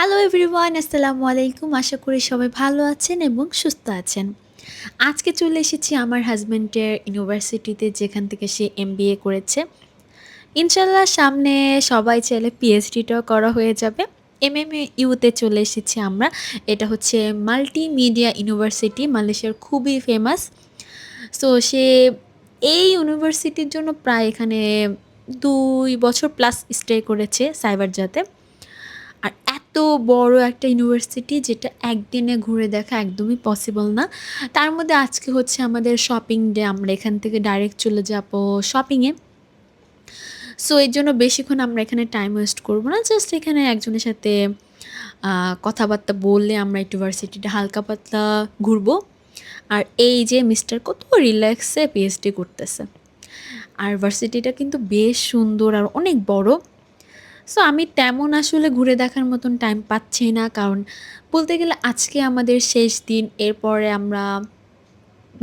Hello everyone, আসসালামু আলাইকুম। আশা করি সবাই ভালো আছেন এবং সুস্থ আছেন। আজকে চলে এসেছি আমার হাসব্যান্ডের ইউনিভার্সিটিতে, যেখান থেকে সে এমবিএ করেছে। ইনশাল্লাহ সামনে সবাই চাইলে পিএইচডিটাও করা হয়ে যাবে। এমএমইউতে চলে এসেছি আমরা। এটা হচ্ছে মাল্টিমিডিয়া ইউনিভার্সিটি, মালয়েশিয়ার খুবই ফেমাস। সো সে এই ইউনিভার্সিটির জন্য প্রায় এখানে ২ বছর প্লাস স্টে করেছে সাইবারজাতে। আর এত বড় একটা ইউনিভার্সিটি যেটা একদিনে ঘুরে দেখা একদমই পসিবল না। তার মধ্যে আজকে হচ্ছে আমাদের শপিং ডে। আমরা এখান থেকে ডাইরেক্ট চলে যাব শপিংয়ে। সো এর জন্য বেশিক্ষণ আমরা এখানে টাইম ওয়েস্ট করব না। জাস্ট এখানে একজনের সাথে কথাবার্তা বললে আমরা ইউনিভার্সিটিটা হালকা পাতলা ঘুরবো। আর এই যে মিস্টার কত রিল্যাক্সে পিএইচডি করতেছে। আর ভার্সিটিটা কিন্তু বেশ সুন্দর আর অনেক বড়। সো আমি তেমন আসলে ঘুরে দেখার মতন টাইম পাচ্ছি না, কারণ বলতে গেলে আজকে আমাদের শেষ দিন। এরপরে আমরা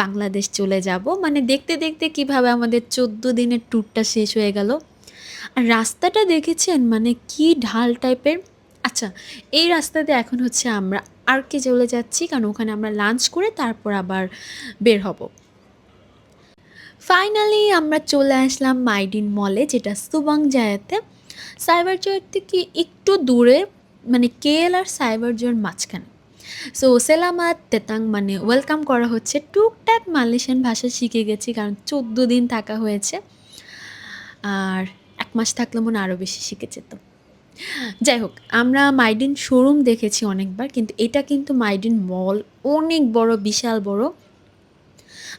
বাংলাদেশ চলে যাব। মানে দেখতে দেখতে কিভাবে আমাদের 14 দিনের ট্যুরটা শেষ হয়ে গেল। আর রাস্তাটা দেখেছেন, মানে কি ঢাল টাইপের। আচ্ছা, এই রাস্তাতে এখন হচ্ছে আমরা আরকে চলে যাচ্ছি, কারণ ওখানে আমরা লাঞ্চ করে তারপর আবার বের হব। ফাইনালি আমরা চলে আসলাম মাইডিন মলে, যেটা সুবাং জায়াতে। সাইবার জয়ের থেকে একটু দূরে, মানে কেএল আর সাইবার জয়ের মাঝখানে। সো সেলামাত তেতাং মানে ওয়েলকাম করা হচ্ছে। টুকটাক মালয়েশিয়ান ভাষা শিখে গেছি, কারণ 14 দিন থাকা হয়েছে। আর 1 মাস থাকলে মনে আরও বেশি শিখে যেত। যাই হোক, আমরা মাইডিন শোরুম দেখেছি অনেকবার, কিন্তু এটা কিন্তু মাইডিন মল, অনেক বড়, বিশাল বড়।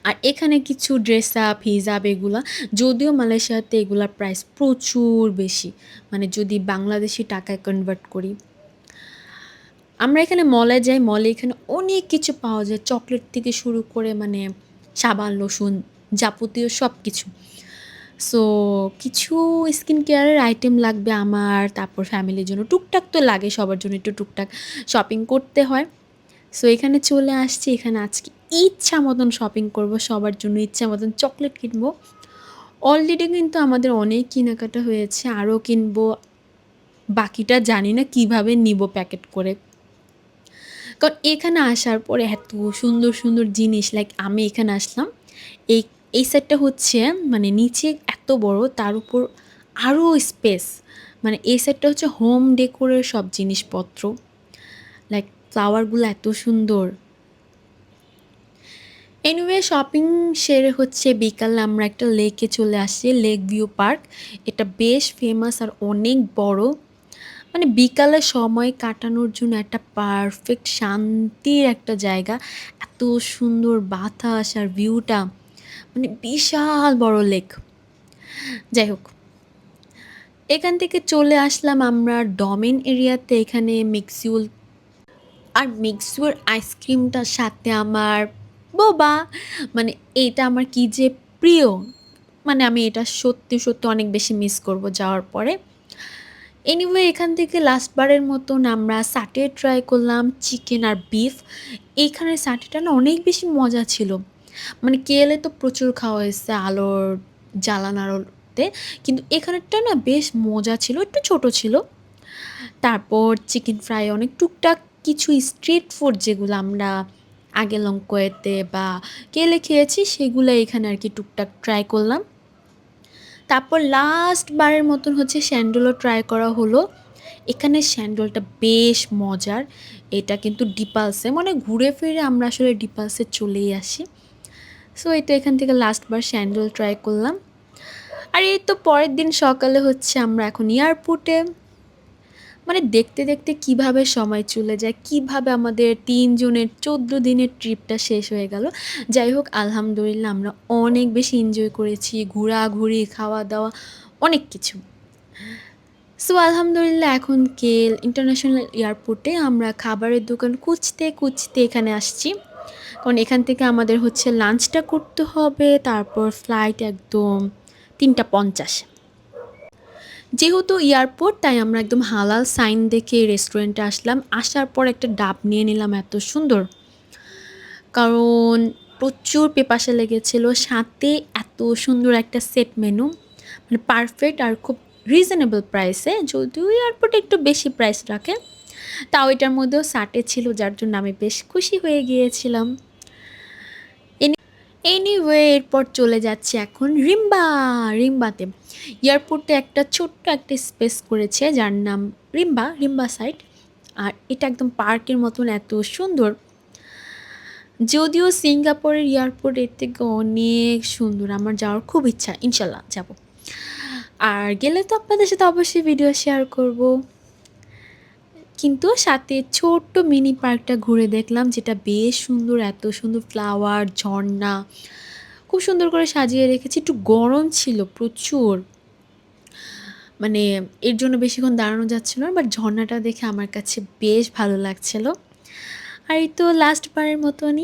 আর এখানে কিছু ড্রেস আপ, হিজাব এগুলা, যদিও মালয়েশিয়াতে এগুলার প্রাইস প্রচুর বেশি, মানে যদি বাংলাদেশি টাকায় কনভার্ট করি। আমরা এখানে মলে যাই, মলে এখানে অনেক কিছু পাওয়া যায়, চকলেট থেকে শুরু করে মানে সাবান, লোশন, যাবতীয় সব কিছু। সো কিছু স্কিন কেয়ারের আইটেম লাগবে আমার, তারপর ফ্যামিলির জন্য টুকটাক তো লাগে, সবার জন্য একটু টুকটাক শপিং করতে হয়। সো এখানে চলে আসছি। এখানে আজকে ইচ্ছা মতন শপিং করব, সবার জন্য ইচ্ছা মতন চকলেট কিনবো। অলরেডি কিন্তু আমাদের অনেক কেনাকাটা হয়েছে, আরও কিনবো। বাকিটা জানি না কিভাবে নিব প্যাকেট করে। কারণ এখানে আসার পরে এত সুন্দর সুন্দর জিনিস, লাইক আমি এখানে আসলাম, এই এই সেটটা হচ্ছে মানে নিচে এত বড়, তার উপর আরও স্পেস। মানে এই সেটটা হচ্ছে হোম ডেকোরের সব জিনিসপত্র, লাইক ফ্লাওয়ারগুলো এত সুন্দর। এনিওয়ে শপিং সেরে হচ্ছে বিকালে আমরা একটা লেকে চলে আসছি, লেক ভিউ পার্ক। এটা বেশ ফেমাস আর অনেক বড়। মানে বিকালে সময় কাটানোর জন্য একটা পারফেক্ট শান্তির একটা জায়গা। এত সুন্দর বাতাস আর ভিউটা, মানে বিশাল বড় লেক। যাই হোক, এখান থেকে চলে আসলাম আমরা ডমেন এরিয়াতে। এখানে মিক্সিউল, আর মিক্সিউর আইসক্রিমটার সাথে আমার বোবা, মানে এইটা আমার কি যে প্রিয়। মানে আমি এটা সত্যি সত্যি অনেক বেশি মিস করব যাওয়ার পরে। এনিওয়ে এখান থেকে লাস্টবারের মতন আমরা সাটে ট্রাই করলাম, চিকেন আর বিফ। এইখানের সাটেটা না অনেক বেশি মজা ছিল। মানে কেএলএ তো প্রচুর খাওয়া হয়েছে আলোর জ্বালান আলোতে, কিন্তু এখানেরটা না বেশ মজা ছিল, একটু ছোট ছিল। তারপর চিকেন ফ্রাই, অনেক টুকটাক কিছু স্ট্রিট ফুড যেগুলো আমরা আগে লঙ্কয়েতে বা কেএলএ খেয়েছি, সেগুলো এখানে আর কি টুকটাক ট্রাই করলাম। তারপর লাস্ট বারের মতন হচ্ছে স্যান্ডেলও ট্রাই করা হলো। এখানে স্যান্ডেলটা বেশ মজার। এটা কিন্তু ডিপালসে, মানে ঘুরে ফিরে আমরা আসলে ডিপালসে চলেই আসি। সো এই তো এখান থেকে লাস্টবার স্যান্ডেল ট্রাই করলাম। আর এই তো পরের দিন সকালে হচ্ছে আমরা এখন এয়ারপোর্টে। মানে দেখতে দেখতে কিভাবে সময় চলে যায়, কিভাবে আমাদের 3 জনের 14 দিনের ট্রিপটা শেষ হয়ে গেল। যাই হোক, আলহামদুলিল্লাহ আমরা অনেক বেশি এনজয় করেছি, ঘোরাঘুরি, খাওয়া দাওয়া, অনেক কিছু। সো আলহামদুলিল্লাহ এখন কেএল ইন্টারন্যাশনাল এয়ারপোর্টে আমরা খাবারের দোকান খুঁজতে খুঁজতে এখানে আসছি, কারণ এখান থেকে আমাদের হচ্ছে লাঞ্চটা করতে হবে, তারপর ফ্লাইট একদম 3টা 50। যেহেতু এয়ারপোর্ট, তাই আমরা একদম হালাল সাইন দেখে রেস্টুরেন্টে আসলাম। আসার পর একটা ডাব নিয়ে নিলাম, এত সুন্দর, কারণ প্রচুর পেপাসা লেগেছিল। সাথে এত সুন্দর একটা সেট মেনু, মানে পারফেক্ট আর খুব রিজনেবল প্রাইসে, যদিও এয়ারপোর্টে একটু বেশি প্রাইস রাখে। তাও এটার মধ্যেও সাটে ছিল যার জন্য আমি বেশ খুশি হয়ে গিয়েছিলাম। এনিওয়ে এরপর চলে যাচ্ছি এখন রিম্বাতে। এয়ারপোর্টে একটা ছোট্ট একটা স্পেস করেছে যার নাম রিম্বা সাইট। আর এটা একদম পার্কের মতন এত সুন্দর। যদিও সিঙ্গাপুরের এয়ারপোর্ট এর থেকে অনেক সুন্দর, আমার যাওয়ার খুব ইচ্ছা, ইনশাল্লাহ যাব। আর গেলে তো আপনাদের সাথে অবশ্যই ভিডিও শেয়ার করব। কিন্তু সাথে ছোট্ট মিনি পার্কটা ঘুরে দেখলাম, যেটা বেশ সুন্দর, এত সুন্দর ফ্লাওয়ার, ঝর্ণা খুব সুন্দর করে সাজিয়ে রেখেছি। একটু গরম ছিল প্রচুর, মানে এর জন্য বেশিক্ষণ দাঁড়ানো যাচ্ছিল না, বাট ঝর্ণাটা দেখে আমার কাছে বেশ ভালো লাগছিল। আর এই তো লাস্ট বারের মতন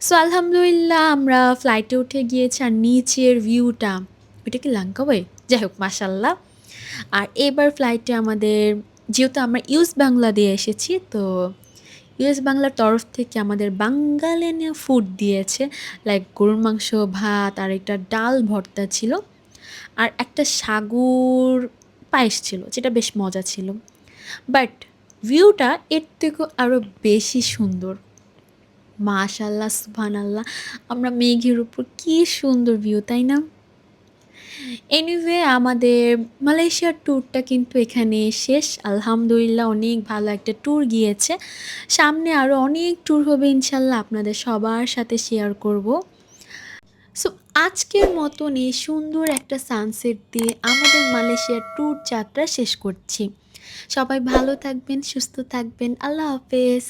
সো আলহামদুলিল্লাহ আমরা ফ্লাইটে উঠে গিয়েছি। আর নিচের ভিউটা, ওইটা কি লাঙ্কাওয়ে, যাই হোক মাশাল্লাহ। আর এবার ফ্লাইটে আমাদের, যেহেতু আমরা ইউএস বাংলা দিয়ে এসেছি, তো ইউএস বাংলার তরফ থেকে আমাদের বাঙালিয়ানা ফুড দিয়েছে, লাইক গরুর মাংস, ভাত, আর একটা ডাল ভর্তা ছিল, আর একটা সাগুর পায়েস ছিল, যেটা বেশ মজা ছিল। বাট ভিউটা এর থেকেও আরও বেশি সুন্দর। মাশাল্লাহ, সুবহানাল্লাহ, আমরা মেঘের উপর, কি সুন্দর ভিউ, তাই না? এনিওয়ে আমাদের মালয়েশিয়ার ট্যুরটা কিন্তু এখানে শেষ। আলহামদুলিল্লাহ অনেক ভালো একটা ট্যুর গিয়েছে। সামনে আরও অনেক ট্যুর হবে ইনশাল্লাহ, আপনাদের সবার সাথে শেয়ার করব। সো আজকের মতন এই সুন্দর একটা সানসেট দিয়ে আমাদের মালয়েশিয়ার ট্যুর যাত্রা শেষ করছি। সবাই ভালো থাকবেন, সুস্থ থাকবেন। আল্লাহ হাফেজ।